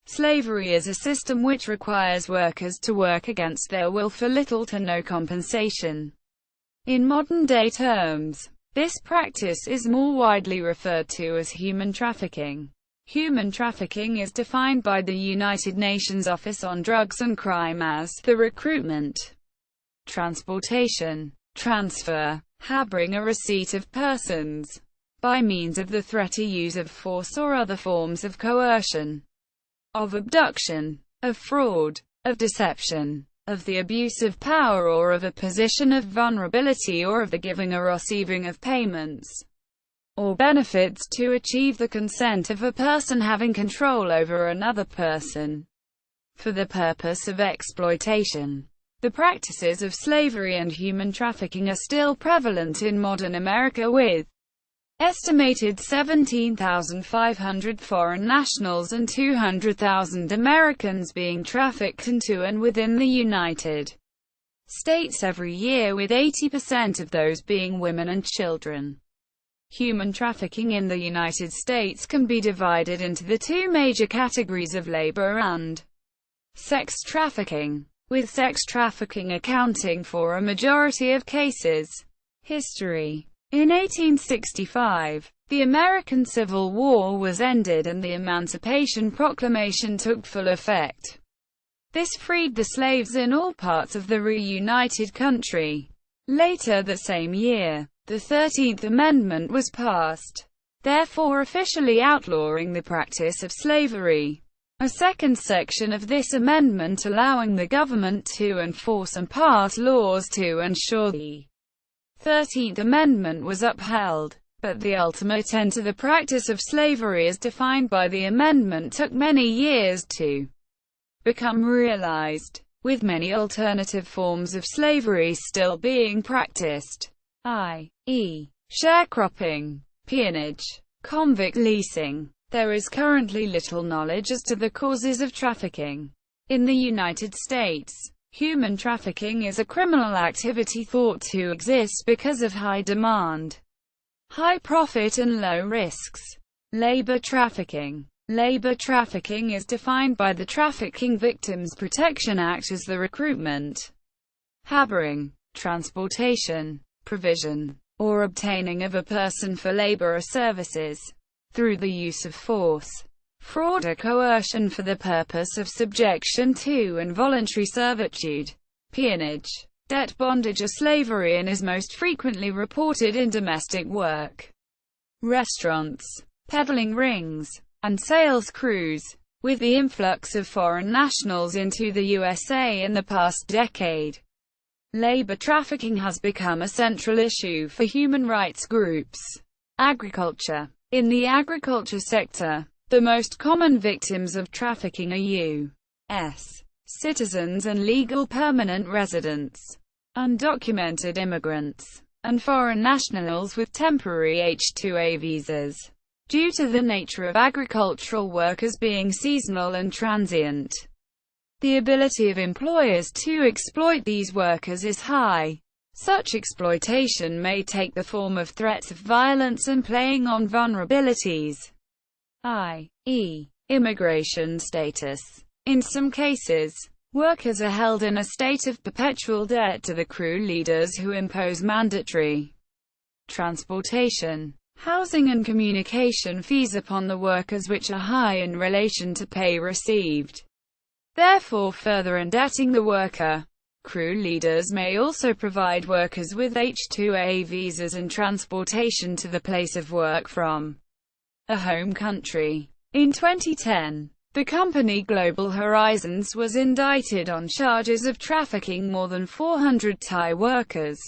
Slavery is a system which requires workers to work against their will for little to no compensation. In modern-day terms, this practice is more widely referred to as human trafficking. Human trafficking is defined by the United Nations Office on Drugs and Crime as the recruitment, transportation, transfer, harboring or receipt of persons, by means of the threat or use of force or other forms of coercion, of abduction, of fraud, of deception, of the abuse of power or of a position of vulnerability or of the giving or receiving of payments or benefits to achieve the consent of a person having control over another person, for the purpose of exploitation. The practices of slavery and human trafficking are still prevalent in modern America, with estimated 17,500 foreign nationals and 200,000 Americans being trafficked into and within the United States every year, with 80% of those being women and children. Human trafficking in the United States can be divided into the two major categories of labor and sex trafficking, with sex trafficking accounting for a majority of cases. History. In 1865, the American Civil War was ended and the Emancipation Proclamation took full effect. This freed the slaves in all parts of the reunited country. Later that same year, the 13th Amendment was passed, therefore officially outlawing the practice of slavery. A second section of this amendment allowing the government to enforce and pass laws to ensure the 13th Amendment was upheld, but the ultimate end to the practice of slavery as defined by the amendment took many years to become realized, with many alternative forms of slavery still being practiced, i.e., sharecropping, peonage, convict leasing. There is currently little knowledge as to the causes of trafficking. In the United States, human trafficking is a criminal activity thought to exist because of high demand, high profit and low risks. Labor trafficking. Labor trafficking is defined by the Trafficking Victims Protection Act as the recruitment, harboring, transportation, provision, or obtaining of a person for labor or services, through the use of force, fraud or coercion for the purpose of subjection to involuntary servitude, peonage, debt bondage or slavery, and is most frequently reported in domestic work, restaurants, peddling rings, and sales crews. With the influx of foreign nationals into the USA in the past decade, labor trafficking has become a central issue for human rights groups. Agriculture. In the agriculture sector, the most common victims of trafficking are U.S. citizens and legal permanent residents, undocumented immigrants, and foreign nationals with temporary H-2A visas. Due to the nature of agricultural workers being seasonal and transient, the ability of employers to exploit these workers is high. Such exploitation may take the form of threats of violence and playing on vulnerabilities, i.e., immigration status. In some cases, workers are held in a state of perpetual debt to the crew leaders who impose mandatory transportation, housing and communication fees upon the workers, which are high in relation to pay received, therefore further indebting the worker. Crew leaders may also provide workers with H-2A visas and transportation to the place of work from a home country. In 2010, the company Global Horizons was indicted on charges of trafficking more than 400 Thai workers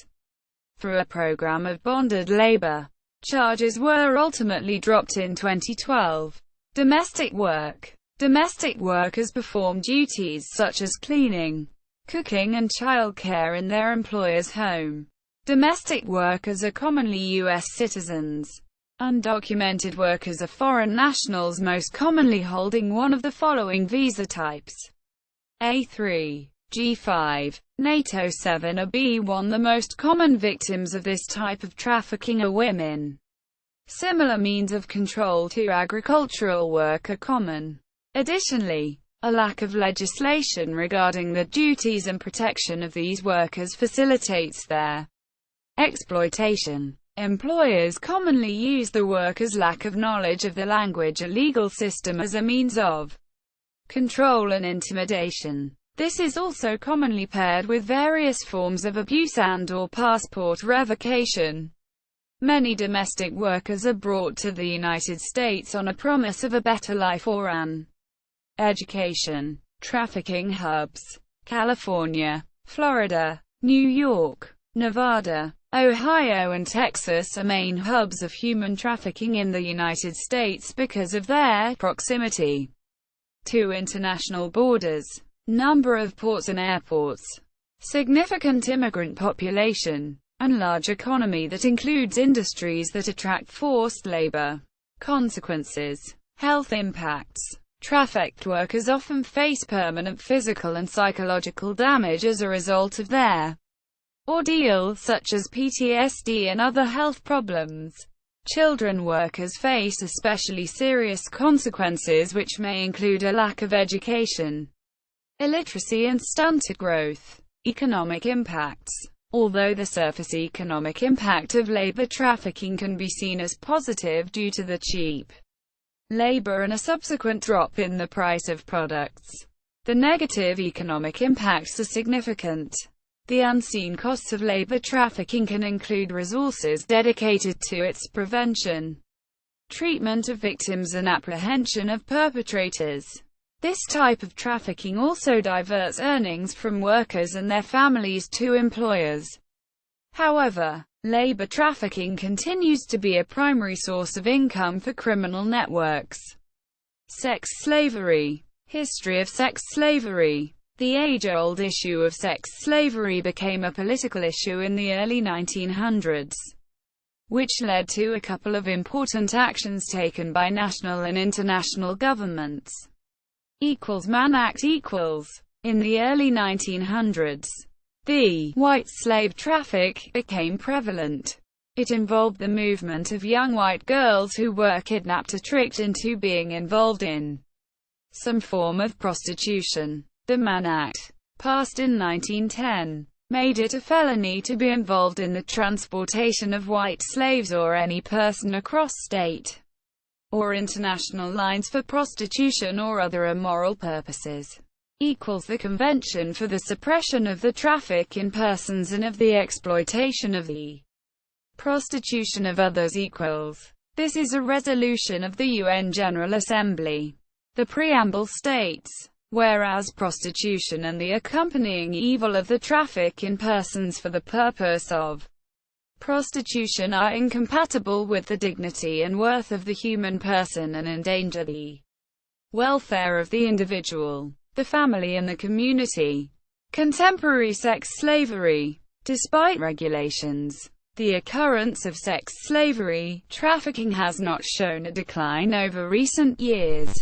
through a program of bonded labor. Charges were ultimately dropped in 2012. Domestic work. Domestic workers perform duties such as cleaning, cooking and childcare in their employer's home. Domestic workers are commonly U.S. citizens. Undocumented workers are foreign nationals, most commonly holding one of the following visa types: A3, G5, NATO 7 or B1. The most common victims of this type of trafficking are women. Similar means of control to agricultural work are common. Additionally, a lack of legislation regarding the duties and protection of these workers facilitates their exploitation. Employers commonly use the workers' lack of knowledge of the language and legal system as a means of control and intimidation. This is also commonly paired with various forms of abuse and/or passport revocation. Many domestic workers are brought to the United States on a promise of a better life or an education. Trafficking hubs. California, Florida, New York, Nevada, Ohio and Texas are main hubs of human trafficking in the United States because of their proximity to international borders, number of ports and airports, significant immigrant population, and large economy that includes industries that attract forced labor. Consequences. Health impacts. Trafficked workers often face permanent physical and psychological damage as a result of their ordeal, such as PTSD and other health problems. Children workers face especially serious consequences which may include a lack of education, illiteracy and stunted growth. Economic impacts. Although the surface economic impact of labor trafficking can be seen as positive due to the cheap labor and a subsequent drop in the price of products, the negative economic impacts are significant. The unseen costs of labor trafficking can include resources dedicated to its prevention, treatment of victims and apprehension of perpetrators. This type of trafficking also diverts earnings from workers and their families to employers. However, labor trafficking continues to be a primary source of income for criminal networks. Sex slavery. History of sex slavery. The age-old issue of sex slavery became a political issue in the early 1900s, which led to a couple of important actions taken by national and international governments. Mann Act. In the early 1900s, the white slave traffic became prevalent. It involved the movement of young white girls who were kidnapped or tricked into being involved in some form of prostitution. The Mann Act, passed in 1910, made it a felony to be involved in the transportation of white slaves or any person across state or international lines for prostitution or other immoral purposes. The Convention for the Suppression of the Traffic in Persons and of the Exploitation of the Prostitution of Others. This is a resolution of the UN General Assembly. The preamble states, whereas prostitution and the accompanying evil of the traffic in persons for the purpose of prostitution are incompatible with the dignity and worth of the human person and endanger the welfare of the individual, the family and the community. Contemporary sex slavery. Despite regulations, the occurrence of sex slavery trafficking has not shown a decline over recent years.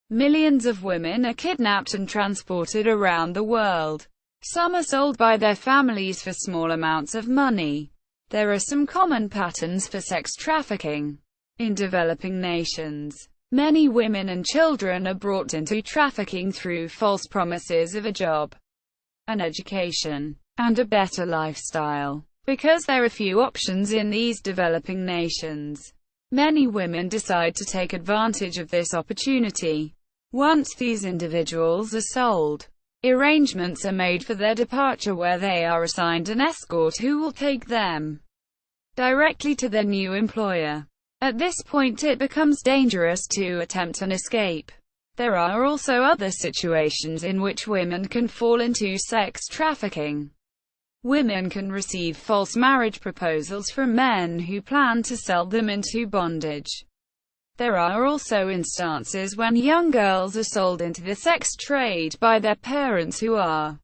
Millions of women are kidnapped and transported around the world. Some are sold by their families for small amounts of money. There are some common patterns for sex trafficking. In developing nations, many women and children are brought into trafficking through false promises of a job, an education, and a better lifestyle. Because there are few options in these developing nations, many women decide to take advantage of this opportunity. Once these individuals are sold, arrangements are made for their departure where they are assigned an escort who will take them directly to their new employer. At this point it becomes dangerous to attempt an escape. There are also other situations in which women can fall into sex trafficking. Women can receive false marriage proposals from men who plan to sell them into bondage. There are also instances when young girls are sold into the sex trade by their parents who are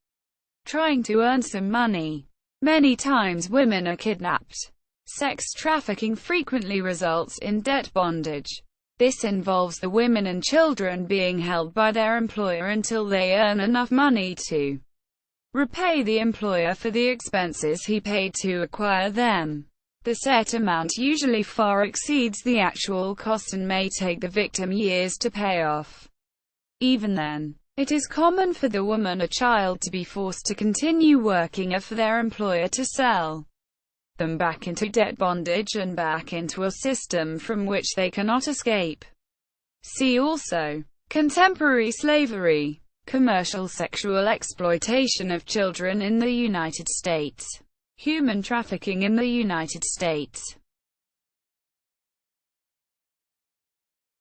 trying to earn some money. Many times women are kidnapped. Sex trafficking frequently results in debt bondage. This involves the women and children being held by their employer until they earn enough money to repay the employer for the expenses he paid to acquire them. The set amount usually far exceeds the actual cost and may take the victim years to pay off. Even then, it is common for the woman or child to be forced to continue working or for their employer to sell them back into debt bondage and back into a system from which they cannot escape. See also contemporary slavery, commercial sexual exploitation of children in the United States, human trafficking in the United States.